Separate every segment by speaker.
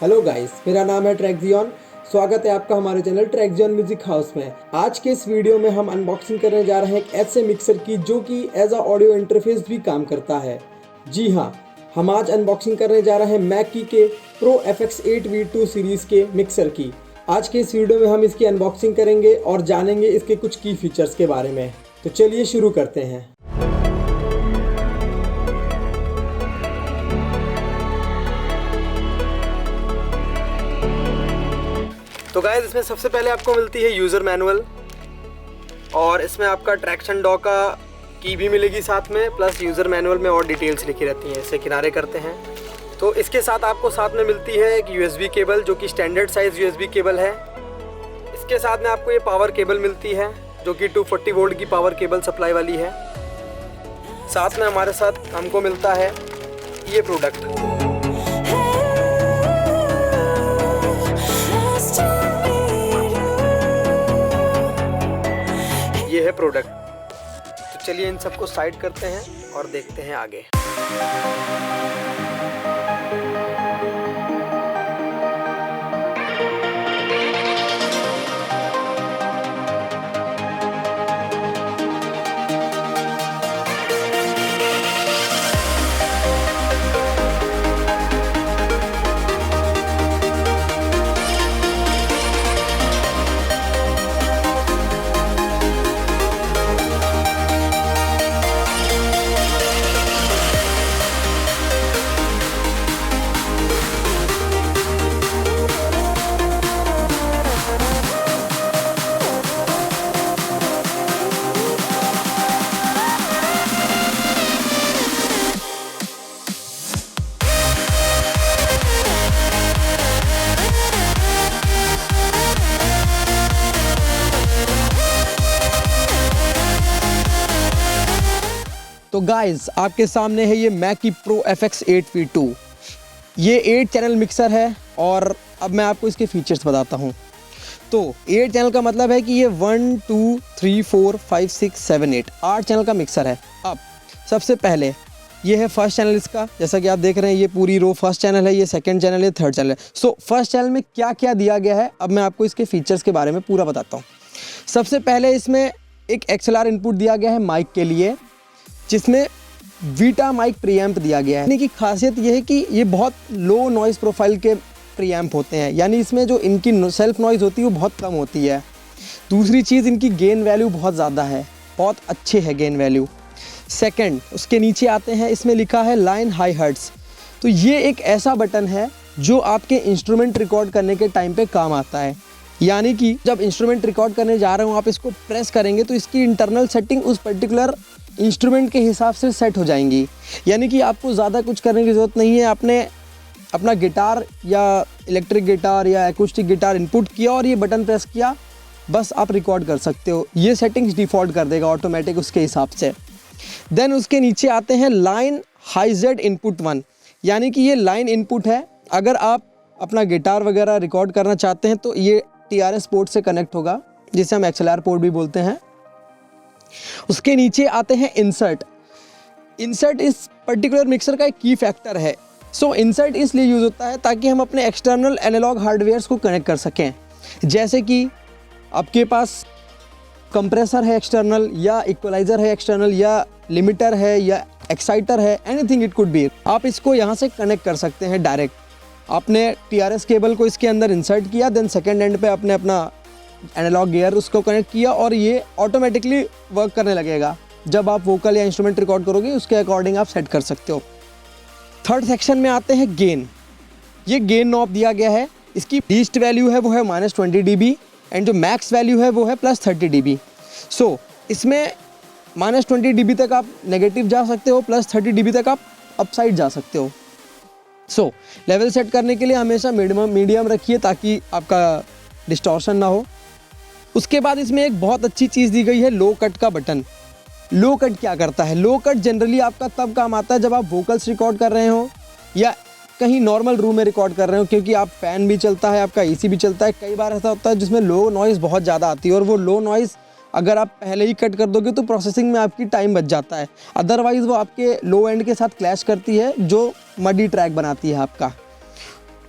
Speaker 1: Hello guys, मेरा नाम है ट्रैक्जियन। स्वागत है आपका हमारे चैनल ट्रैक्जियन म्यूजिक हाउस में। आज के इस वीडियो में हम अनबॉक्सिंग करने जा रहे हैं एक ऐसे मिक्सर की जो कि एज अ ऑडियो इंटरफेस भी काम करता है। जी हाँ, हम आज अनबॉक्सिंग करने जा रहे हैं मैकी के प्रो FX8 V2 सीरीज़ के मिक्सर की। आज के इस वीडियो में हम इसकी अनबॉक्सिंग करेंगे और जानेंगे इसके कुछ की फीचर्स के बारे में। तो चलिए शुरू करते हैं। तो गाइस, इसमें सबसे पहले आपको मिलती है यूज़र मैनुअल और इसमें आपका ट्रैक्शन डॉ का की भी मिलेगी साथ में, प्लस यूज़र मैनुअल में और डिटेल्स लिखी रहती हैं। इसे किनारे करते हैं तो इसके साथ आपको साथ में मिलती है एक USB केबल जो कि स्टैंडर्ड साइज़ USB केबल है। इसके साथ में आपको ये पावर केबल मिलती है जो कि 240 वोल्ट की पावर केबल सप्लाई वाली है। साथ में हमारे साथ हमको मिलता है ये प्रोडक्ट। ये है प्रोडक्ट। तो चलिए इन सबको साइड करते हैं और देखते हैं आगे। तो गाइस, आपके सामने है ये मैकी प्रो FX8 V2। ये 8 चैनल मिक्सर है और अब मैं आपको इसके फीचर्स बताता हूँ। तो 8 चैनल का मतलब है कि ये 1 2 3 4 5 6 7 8 चैनल का मिक्सर है। अब सबसे पहले ये है फर्स्ट चैनल इसका, जैसा कि आप देख रहे हैं ये पूरी रो फर्स्ट चैनल है, ये सेकंड चैनल है, थर्ड चैनल है। सो फर्स्ट चैनल में क्या क्या दिया गया है अब मैं आपको इसके फीचर्स के बारे में पूरा बताता हूँ। सबसे पहले इसमें एक XLR इनपुट दिया गया है माइक के लिए, जिसमें वीटा माइक प्रीएम्प दिया गया है। यानी कि खासियत ये है कि ये बहुत लो नॉइज़ प्रोफाइल के प्रीएम्प होते हैं, यानी इसमें जो इनकी सेल्फ नॉइज़ होती है वो बहुत कम होती है। दूसरी चीज़, इनकी गेन वैल्यू बहुत ज़्यादा है, बहुत अच्छे है गेन वैल्यू। सेकंड, उसके नीचे आते हैं, इसमें लिखा है लाइन हाई हर्ट्स। तो ये एक ऐसा बटन है जो आपके इंस्ट्रूमेंट रिकॉर्ड करने के टाइम पे काम आता है। यानी कि जब इंस्ट्रूमेंट रिकॉर्ड करने जा रहे हो आप इसको प्रेस करेंगे तो इसकी इंटरनल सेटिंग उस पर्टिकुलर इंस्ट्रूमेंट के हिसाब से सेट हो जाएंगी। यानी कि आपको ज़्यादा कुछ करने की ज़रूरत नहीं है। आपने अपना गिटार या इलेक्ट्रिक गिटार या एकूस्टिक गिटार इनपुट किया और ये बटन प्रेस किया, बस आप रिकॉर्ड कर सकते हो। ये सेटिंग्स डिफ़ॉल्ट कर देगा ऑटोमेटिक उसके हिसाब से। देन उसके नीचे आते हैं लाइन हाई जेड इनपुट 1, यानी कि ये लाइन इनपुट है। अगर आप अपना गिटार वगैरह रिकॉर्ड करना चाहते हैं तो ये TRS पोर्ट से कनेक्ट होगा, जिसे हम XLR पोर्ट भी बोलते हैं। उसके नीचे आते हैं इंसर्ट। इंसर्ट इस पर्टिकुलर मिक्सर का एक की फैक्टर है। सो इंसर्ट इसलिए यूज़ होता है ताकि हम अपने एक्सटर्नल एनालॉग हार्डवेयर्स को कनेक्ट कर सकें। जैसे कि आपके पास कंप्रेसर है एक्सटर्नल, या इक्वलाइज़र है एक्सटर्नल, या लिमिटर है, या एक्साइटर है, एनीथिंग इट कुड बी। आप इसको यहाँ से कनेक्ट कर सकते हैं डायरेक्ट। आपने TRS केबल को इसके अंदर इंसर्ट किया, देन सेकेंड एंड पे आपने अपना एनालॉग गियर उसको कनेक्ट किया और ये ऑटोमेटिकली वर्क करने लगेगा। जब आप वोकल या इंस्ट्रूमेंट रिकॉर्ड करोगे उसके अकॉर्डिंग आप सेट कर सकते हो। थर्ड सेक्शन में आते हैं गेन। ये गेन नॉब दिया गया है। इसकी लीस्ट वैल्यू है वो है -20 dB एंड जो मैक्स वैल्यू है वो है +30 dB। सो इसमें -20 dB तक आप नेगेटिव जा सकते हो, +30 dB तक आप अपसाइड जा सकते हो। सो लेवल सेट करने के लिए हमेशा मीडियम रखिए ताकि आपका डिस्टॉर्शन ना हो। उसके बाद इसमें एक बहुत अच्छी चीज़ दी गई है, लो कट का बटन। लो कट क्या करता है? लो कट जनरली आपका तब काम आता है जब आप वोकल्स रिकॉर्ड कर रहे हो या कहीं नॉर्मल रूम में रिकॉर्ड कर रहे हो, क्योंकि आप फैन भी चलता है, आपका AC भी चलता है। कई बार ऐसा होता है जिसमें लो नॉइज़ बहुत ज़्यादा आती है और वो लो नॉइज़ अगर आप पहले ही कट कर दोगे तो प्रोसेसिंग में आपकी टाइम बच जाता है। अदरवाइज़ वो आपके लो एंड के साथ क्लैश करती है जो मडी ट्रैक बनाती है आपका।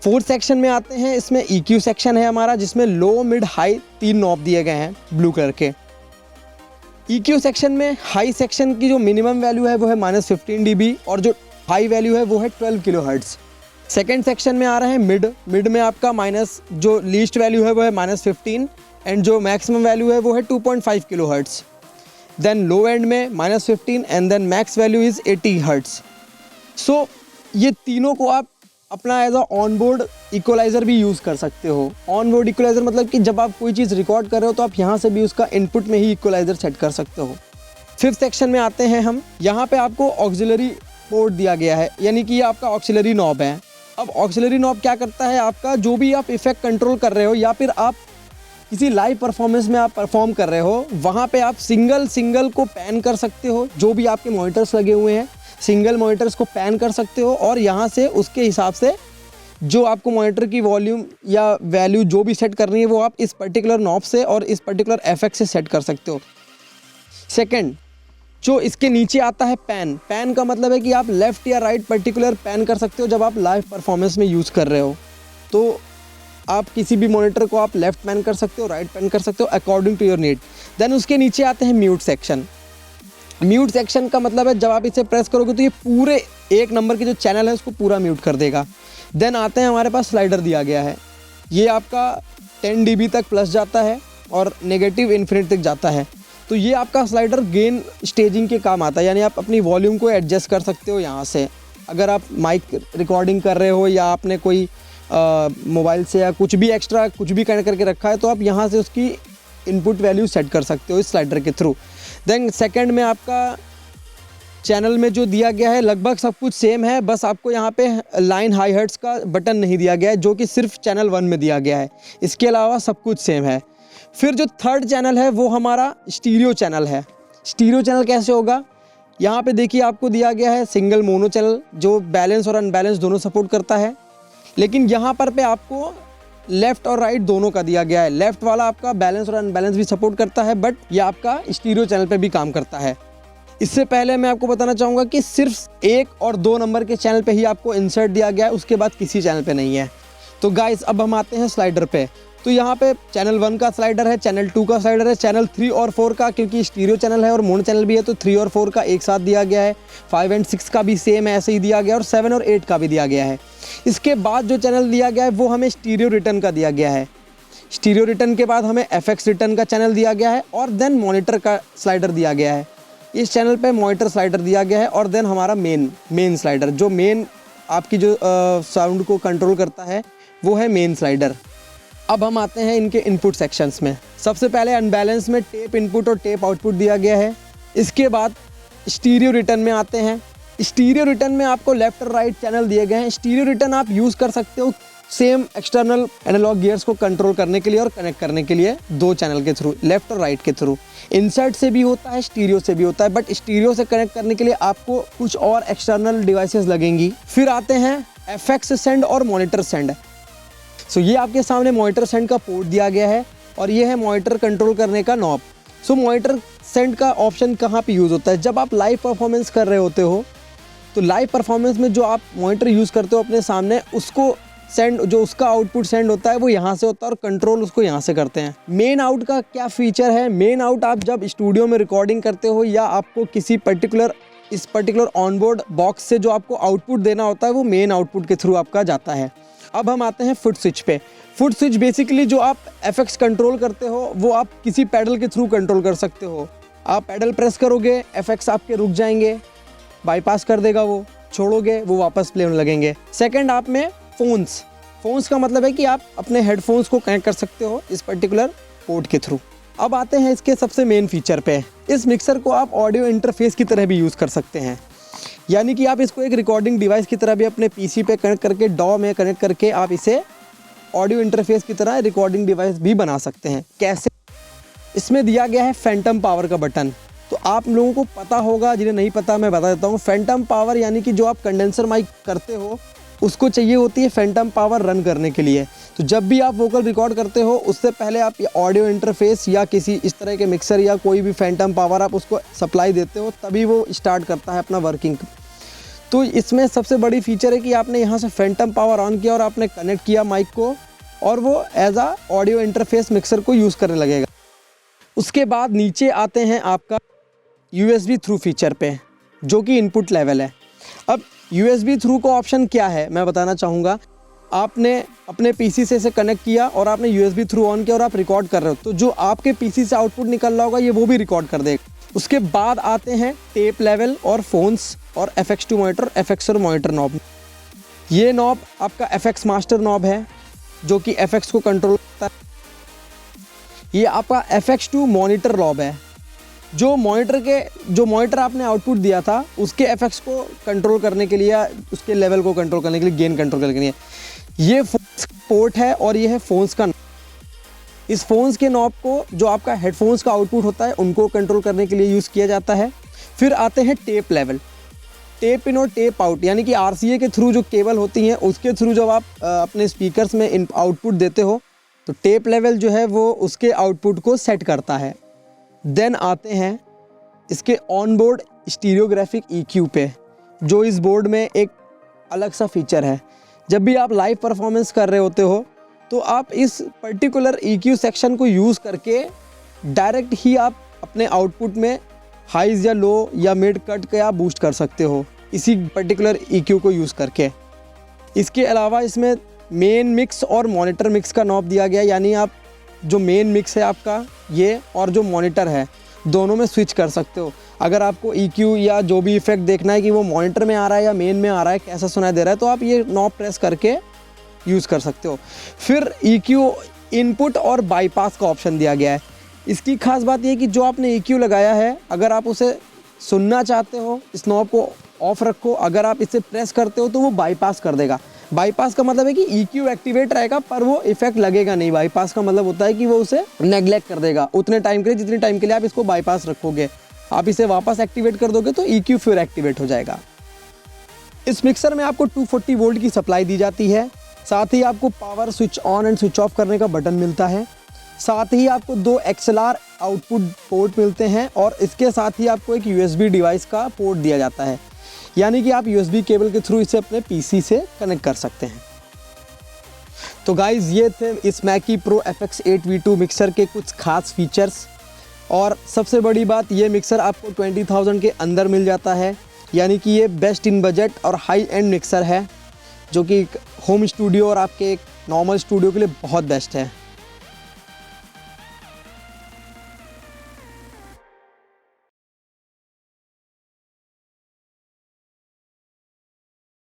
Speaker 1: फोर्थ सेक्शन में आते हैं, इसमें EQ सेक्शन है हमारा, जिसमें लो मिड हाई 3 नॉब दिए गए हैं ब्लू कलर के। EQ सेक्शन में हाई सेक्शन की जो मिनिमम वैल्यू है वो है -15 dB और जो हाई वैल्यू है वो है 12 kHz। सेकेंड सेक्शन में आ रहे हैं मिड में आपका माइनस जो लीस्ट वैल्यू है वो है -15 एंड जो मैक्सिमम वैल्यू है वो है 2.5 kHz। देन लो एंड में -15 and then max value is 80 Hz। So ये तीनों को आप अपना as a on board equaliser भी यूज़ कर सकते हो। ऑन बोर्ड इक्वलाइज़र मतलब कि जब आप कोई चीज़ रिकॉर्ड कर रहे हो तो आप यहाँ से भी उसका इनपुट में ही इक्वलाइज़र सेट कर सकते हो। फिफ्थ सेक्शन में आते हैं हम, यहाँ पे आपको ऑक्सिलरी पोर्ट दिया गया है, यानी कि ये आपका ऑक्सिलरी नॉब है। अब ऑक्सिलरी नॉब क्या करता है, आपका जो भी आप इफेक्ट कंट्रोल कर रहे हो या फिर आप किसी लाइव परफॉर्मेंस में आप परफॉर्म कर रहे हो, वहाँ पे आप सिंगल को पैन कर सकते हो। जो भी आपके मॉनिटर्स लगे हुए हैं सिंगल मॉनिटर्स को पैन कर सकते हो और यहाँ से उसके हिसाब से जो आपको मॉनिटर की वॉल्यूम या वैल्यू जो भी सेट करनी है वो आप इस पर्टिकुलर नॉब से और इस पर्टिकुलर एफेक्ट से सेट कर सकते हो। सेकंड, जो इसके नीचे आता है पैन का मतलब है कि आप लेफ़्ट या राइट पर्टिकुलर पैन कर सकते हो जब आप लाइव परफॉर्मेंस में यूज़ कर रहे हो। तो आप किसी भी मॉनिटर को आप लेफ़्ट पैन कर सकते हो, राइट पैन कर सकते हो according to your need. Then उसके नीचे आते हैं म्यूट सेक्शन। म्यूट सेक्शन का मतलब है जब आप इसे प्रेस करोगे तो ये पूरे 1 नंबर के जो चैनल है उसको पूरा म्यूट कर देगा। देन आते हैं हमारे पास स्लाइडर दिया गया है, ये आपका 10 dB तक प्लस जाता है और नेगेटिव इन्फिनिटी तक जाता है। तो ये आपका स्लाइडर गेन स्टेजिंग के काम आता है, यानी आप अपनी वॉल्यूम को एडजस्ट कर सकते हो यहाँ से। अगर आप माइक रिकॉर्डिंग कर रहे हो या आपने कोई मोबाइल से या कुछ भी एक्स्ट्रा कुछ भी कनेक्ट करके रखा है तो आप यहाँ से उसकी इनपुट वैल्यू सेट कर सकते हो इस स्लाइडर के थ्रू। देन सेकंड में आपका चैनल में जो दिया गया है लगभग सब कुछ सेम है, बस आपको यहाँ पे लाइन हाई हर्ट्स का बटन नहीं दिया गया है जो कि सिर्फ चैनल 1 में दिया गया है। इसके अलावा सब कुछ सेम है। फिर जो थर्ड चैनल है वो हमारा स्टीरियो चैनल है। स्टीरियो चैनल कैसे होगा, यहाँ पे देखिए आपको दिया गया है सिंगल मोनो चैनल जो बैलेंस और अनबैलेंस दोनों सपोर्ट करता है, लेकिन यहाँ पर पे आपको लेफ़्ट और राइट दोनों का दिया गया है। लेफ़्ट वाला आपका बैलेंस और अनबैलेंस भी सपोर्ट करता है, बट ये आपका स्टीरियो चैनल पे भी काम करता है। इससे पहले मैं आपको बताना चाहूँगा कि सिर्फ 1 और 2 नंबर के चैनल पे ही आपको इंसर्ट दिया गया है, उसके बाद किसी चैनल पे नहीं है। तो गाइस अब हम आते हैं स्लाइडर पे। तो यहाँ पे चैनल 1 का स्लाइडर है, चैनल 2 का स्लाइडर है, चैनल 3 और 4 का, क्योंकि स्टीरियो चैनल है और मोनो चैनल भी है तो 3 और 4 का एक साथ दिया गया है। 5 और 6 का भी सेम ऐसे ही दिया गया और 7 और 8 का भी दिया गया है। इसके बाद जो चैनल दिया गया है वो हमें स्टीरियो रिटर्न का दिया गया है। स्टीरियो रिटर्न के बाद हमें FX रिटर्न का चैनल दिया गया है और देन मॉनिटर का स्लाइडर दिया गया है। इस चैनल पे मॉनिटर स्लाइडर दिया गया है और देन हमारा मेन स्लाइडर जो मेन आपकी जो साउंड को कंट्रोल करता है वो है मेन स्लाइडर। अब हम आते हैं इनके इनपुट सेक्शंस में। सबसे पहले अनबैलेंस में टेप इनपुट और टेप आउटपुट दिया गया है। इसके बाद स्टीरियो रिटर्न में आते हैं। स्टीरियो रिटर्न में आपको लेफ्ट और राइट चैनल दिए गए हैं। स्टीरियो रिटर्न आप यूज़ कर सकते हो सेम एक्सटर्नल एनालॉग गियर्स को कंट्रोल करने के लिए और कनेक्ट करने के लिए 2 चैनल के थ्रू, लेफ्ट और राइट के थ्रू। इंसर्ट से भी होता है, स्टीरियो से भी होता है, बट स्टीरियो से कनेक्ट करने के लिए आपको कुछ और एक्सटर्नल डिवाइसेस लगेंगी। फिर आते हैं FX सेंड और मॉनिटर सेंड। सो ये आपके सामने मॉनिटर सेंड का पोर्ट दिया गया है और ये है मॉनिटर कंट्रोल करने का नॉब। सो मॉनिटर सेंड का ऑप्शन कहाँ पे यूज़ होता है, जब आप लाइव परफॉर्मेंस कर रहे होते हो तो लाइव परफॉर्मेंस में जो आप मॉनिटर यूज़ करते हो अपने सामने, उसको सेंड जो उसका आउटपुट सेंड होता है वो यहाँ से होता है और कंट्रोल उसको यहाँ से करते हैं। मेन आउट का क्या फीचर है, मेन आउट आप जब स्टूडियो में रिकॉर्डिंग करते हो या आपको किसी पर्टिकुलर ऑनबोर्ड बॉक्स से जो आपको आउटपुट देना होता है वो मेन आउटपुट के थ्रू आपका जाता है। अब हम आते हैं फुट स्विच पे। फुट स्विच बेसिकली जो आप FX कंट्रोल करते हो वो आप किसी पैडल के थ्रू कंट्रोल कर सकते हो। आप पैडल प्रेस करोगे, FX आपके रुक जाएंगे, बाईपास कर देगा, वो छोड़ोगे वो वापस प्ले होने लगेंगे। सेकंड आप में फोन्स का मतलब है कि आप अपने हेडफोन्स को कनेक्ट कर सकते हो इस पर्टिकुलर पोर्ट के थ्रू। अब आते हैं इसके सबसे मेन फीचर पे। इस मिक्सर को आप ऑडियो इंटरफेस की तरह भी यूज़ कर सकते हैं, यानी कि आप इसको एक रिकॉर्डिंग डिवाइस की तरह भी अपने PC पे कनेक्ट करके DAW में कनेक्ट करके आप इसे ऑडियो इंटरफेस की तरह रिकॉर्डिंग डिवाइस भी बना सकते हैं। कैसे, इसमें दिया गया है फैंटम पावर का बटन। तो आप लोगों को पता होगा, जिन्हें नहीं पता मैं बता देता हूँ। फैंटम पावर यानी कि जो आप कंडेंसर माइक करते हो उसको चाहिए होती है फैंटम पावर रन करने के लिए। तो जब भी आप वोकल रिकॉर्ड करते हो उससे पहले आप ये ऑडियो इंटरफेस या किसी इस तरह के मिक्सर या कोई भी फैंटम पावर आप उसको सप्लाई देते हो, तभी वो स्टार्ट करता है अपना वर्किंग। तो इसमें सबसे बड़ी फीचर है कि आपने यहाँ से फैंटम पावर ऑन किया और आपने कनेक्ट किया माइक को, और वो एज आ ऑडियो इंटरफेस मिक्सर को यूज़ करने लगेगा। उसके बाद नीचे आते हैं आपका USB थ्रू फीचर पे, जो कि इनपुट लेवल है। अब USB थ्रू का ऑप्शन क्या है मैं बताना चाहूँगा। आपने अपने PC से इसे कनेक्ट किया और आपने USB थ्रू ऑन किया और आप रिकॉर्ड कर रहे हो, तो जो आपके PC से आउटपुट निकल रहा होगा ये वो भी रिकॉर्ड कर देगा। उसके बाद आते हैं टेप लेवल और फोन्स और FX2 मॉनिटर, FX और मॉनिटर नॉब। ये नॉब आपका FX मास्टर नॉब है जो कि FX को कंट्रोल करता है। ये आपका FX2 मॉनिटर नॉब है, जो मॉनिटर आपने आउटपुट दिया था उसके FX को कंट्रोल करने के लिए, उसके लेवल को कंट्रोल करने के लिए, गेन कंट्रोल करने के लिए। ये फोन्स पोर्ट है और ये है फोन्स का। इस फोन्स के नॉब को जो आपका हेडफोन्स का आउटपुट होता है उनको कंट्रोल करने के लिए यूज़ किया जाता है। फिर आते हैं टेप लेवल, टेप इन और टेप आउट, यानी कि RCA के थ्रू जो केबल होती हैं उसके थ्रू जब आप अपने स्पीकर्स में इन आउटपुट देते हो तो टेप लेवल जो है वो उसके आउटपुट को सेट करता है। देन आते हैं इसके ऑनबोर्ड स्टीरियोग्राफिक EQ पे, जो इस बोर्ड में एक अलग सा फीचर है। जब भी आप लाइव परफॉर्मेंस कर रहे होते हो तो आप इस पर्टिकुलर EQ सेक्शन को यूज़ करके डायरेक्ट ही आप अपने आउटपुट में हाइज या लो या मिड कट का बूस्ट कर सकते हो इसी पर्टिकुलर EQ को यूज़ करके। इसके अलावा इसमें मेन मिक्स और मॉनिटर मिक्स का नॉब दिया गया, यानी आप जो मेन मिक्स है आपका ये और जो मॉनिटर है दोनों में स्विच कर सकते हो। अगर आपको EQ या जो भी इफेक्ट देखना है कि वो मॉनिटर में आ रहा है या मेन में आ रहा है, कैसा सुनाई दे रहा है, तो आप ये नॉब प्रेस करके यूज़ कर सकते हो। फिर EQ इनपुट और बाईपास का ऑप्शन दिया गया है। इसकी खास बात ये है कि जो आपने EQ लगाया है अगर आप उसे सुनना चाहते हो इस नॉब को ऑफ रखो, अगर आप इसे प्रेस करते हो तो वो बाईपास कर देगा। बाईपास का मतलब है कि EQ एक्टिवेट रहेगा पर वो इफेक्ट लगेगा नहीं। बाईपास का मतलब होता है कि वो उसे नेग्लेक्ट कर देगा उतने टाइम के लिए जितने टाइम के लिए आप इसको बाईपास रखोगे। आप इसे वापस एक्टिवेट कर दोगे तो EQ फिर एक्टिवेट हो जाएगा। इस मिक्सर में आपको 240 वोल्ट की सप्लाई दी जाती है, साथ ही आपको power switch on and switch off करने का बटन मिलता है, साथ ही आपको 2 XLR आउटपुट पोर्ट मिलते हैं और इसके साथ ही आपको एक USB डिवाइस का पोर्ट दिया जाता है, यानी कि आप USB केबल के थ्रू इसे अपने PC से कनेक्ट कर सकते हैं। तो गाइज़ ये थे इस मैकी प्रो FX8 V2 मिक्सर के कुछ खास फीचर्स, और सबसे बड़ी बात ये मिक्सर आपको 20,000 के अंदर मिल जाता है, यानी कि ये बेस्ट इन बजट और हाई एंड मिक्सर है जो कि होम स्टूडियो और आपके एक नॉर्मल स्टूडियो के लिए बहुत बेस्ट है।